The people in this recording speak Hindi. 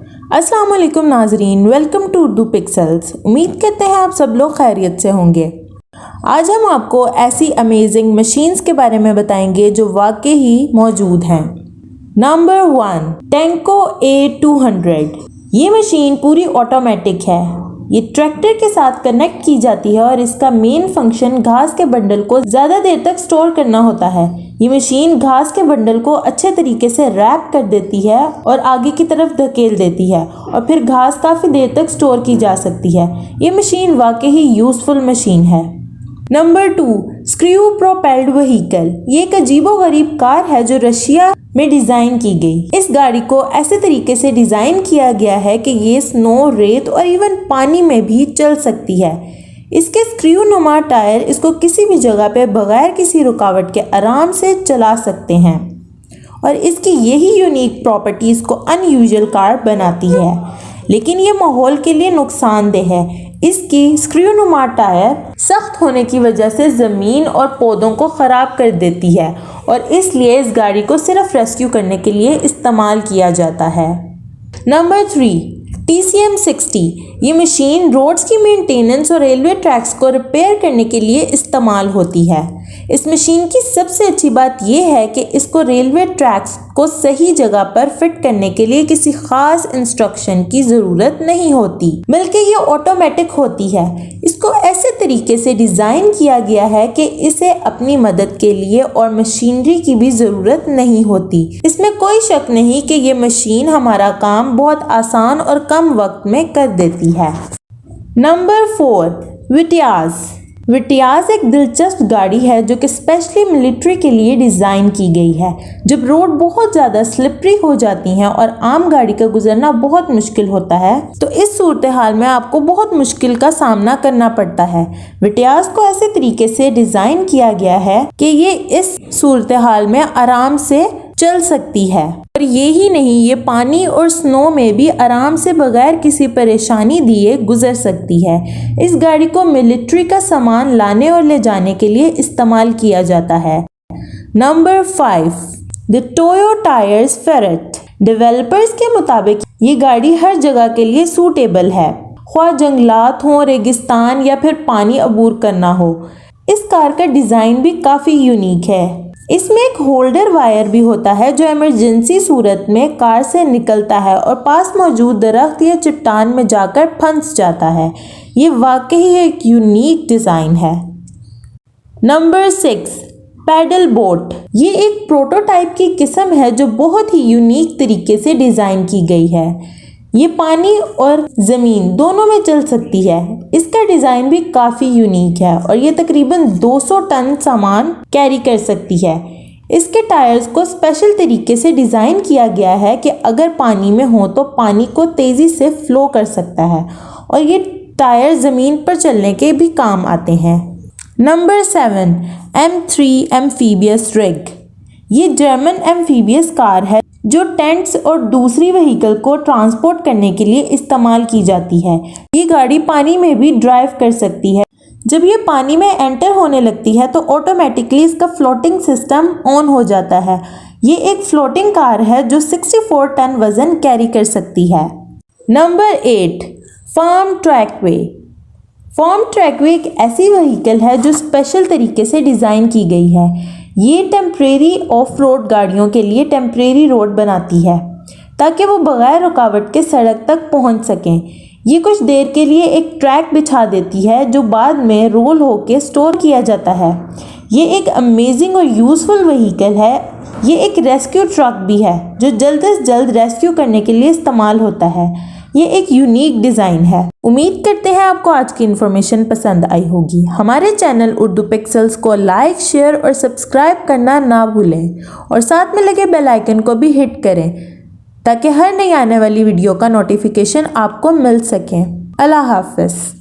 अस्सलाम वालेकुम नाजरीन, वेलकम टू उर्दू पिक्सेल्स। उम्मीद करते हैं आप सब लोग खैरियत से होंगे। आज हम आपको ऐसी अमेजिंग मशीन्स के बारे में बताएंगे जो वाकई ही मौजूद हैं। Number 1, टेंको A200। ये मशीन पूरी ऑटोमेटिक है। ये ट्रैक्टर के साथ कनेक्ट की जाती है और इसका मेन फंक्शन घास के बंडल को ज़्यादा देर तक स्टोर करना होता है। ये मशीन घास के बंडल को अच्छे तरीके से रैप कर देती है और आगे की तरफ धकेल देती है और फिर घास काफ़ी देर तक स्टोर की जा सकती है। ये मशीन वाकई ही यूज़फुल मशीन है। Number 2, screw propelled vehicle. ये एक अजीबोगरीब कार है जो रशिया में डिज़ाइन की गई। इस गाड़ी को ऐसे तरीके से डिज़ाइन किया गया है कि ये स्नो, रेत और इवन पानी में भी चल सकती है। इसके स्क्रू नुमा टायर इसको किसी भी जगह पे बगैर किसी रुकावट के आराम से चला सकते हैं और इसकी यही यूनिक प्रॉपर्टीज़ को अनयूजुअल कार बनाती है। लेकिन ये माहौल के लिए नुकसानदेह है। इसकी स्क्रू नुमा टायर सख्त होने की वजह से ज़मीन और पौधों को ख़राब कर देती है और इसलिए इस गाड़ी को सिर्फ रेस्क्यू करने के लिए इस्तेमाल किया जाता है। Number 3, TCM60। ये मशीन रोड्स की मेंटेनेंस और रेलवे ट्रैक्स को रिपेयर करने के लिए इस्तेमाल होती है। इस मशीन की सबसे अच्छी बात यह है कि इसको रेलवे ट्रैक्स को सही जगह पर फिट करने के लिए किसी खास इंस्ट्रक्शन की ज़रूरत नहीं होती, बल्कि ये ऑटोमेटिक होती है। इसको ऐसे तरीके से डिज़ाइन किया गया है कि इसे अपनी मदद के लिए और मशीनरी की भी ज़रूरत नहीं होती। इसमें कोई शक नहीं कि ये मशीन हमारा काम बहुत आसान और कम वक्त में कर देती है। नंबर 4, विटियाज एक दिलचस्प गाड़ी है जो कि स्पेशली मिलिट्री के लिए डिज़ाइन की गई है। जब रोड बहुत ज़्यादा स्लिपरी हो जाती हैं और आम गाड़ी का गुजरना बहुत मुश्किल होता है तो इस सूरत हाल में आपको बहुत मुश्किल का सामना करना पड़ता है। विटियाज को ऐसे तरीके से डिज़ाइन किया गया है कि ये इस सूरत हाल में आराम से चल सकती है और ये ही नहीं, ये पानी और स्नो में भी आराम से बगैर किसी परेशानी दिए गुजर सकती है। इस गाड़ी को मिलिट्री का सामान लाने और ले जाने के लिए इस्तेमाल किया जाता है। Number 5, the Toyo Tires ferret. Developers के मुताबिक ये गाड़ी हर जगह के लिए सूटेबल है, ख्वाह जंगलात हों, रेगिस्तान या फिर पानी अबूर करना हो। इस कार का डिज़ाइन भी काफ़ी यूनिक है। इसमें एक होल्डर वायर भी होता है जो इमरजेंसी सूरत में कार से निकलता है और पास मौजूद दरख्त या चट्टान में जाकर फंस जाता है। ये वाकई एक यूनिक डिज़ाइन है। Number 6, paddle boat. ये एक प्रोटोटाइप की किस्म है जो बहुत ही यूनिक तरीके से डिज़ाइन की गई है। ये पानी और ज़मीन दोनों में चल सकती है। इसका डिज़ाइन भी काफ़ी यूनिक है और ये तकरीबन 200 टन सामान कैरी कर सकती है। इसके टायर्स को स्पेशल तरीके से डिज़ाइन किया गया है कि अगर पानी में हो तो पानी को तेज़ी से फ्लो कर सकता है और ये टायर ज़मीन पर चलने के भी काम आते हैं। Number 7, M3 amphibious rig. ये जर्मन एम्फीबियस कार है जो टेंट्स और दूसरी व्हीकल को ट्रांसपोर्ट करने के लिए इस्तेमाल की जाती है। ये गाड़ी पानी में भी ड्राइव कर सकती है। जब ये पानी में एंटर होने लगती है तो ऑटोमेटिकली इसका फ्लोटिंग सिस्टम ऑन हो जाता है। ये एक फ्लोटिंग कार है जो 64 टन वज़न कैरी कर सकती है। Number 8, farm trackway. Farm trackway एक ऐसी व्हीकल है जो स्पेशल तरीके से डिज़ाइन की गई है। ये टेम्परेरी ऑफ रोड गाड़ियों के लिए टेम्परेरी रोड बनाती है ताकि वो बगैर रुकावट के सड़क तक पहुंच सकें। ये कुछ देर के लिए एक ट्रैक बिछा देती है जो बाद में रोल होकर स्टोर किया जाता है। ये एक अमेजिंग और यूज़फुल व्हीकल है। ये एक रेस्क्यू ट्रक भी है जो जल्द से जल्द रेस्क्यू करने के लिए इस्तेमाल होता है। ये एक यूनिक डिज़ाइन है। उम्मीद करते हैं आपको आज की इन्फॉर्मेशन पसंद आई होगी। हमारे चैनल उर्दू पिक्सेल्स को लाइक, शेयर और सब्सक्राइब करना ना भूलें और साथ में लगे बेल आइकन को भी हिट करें ताकि हर नई आने वाली वीडियो का नोटिफिकेशन आपको मिल सके। अल्लाह हाफ़िज़।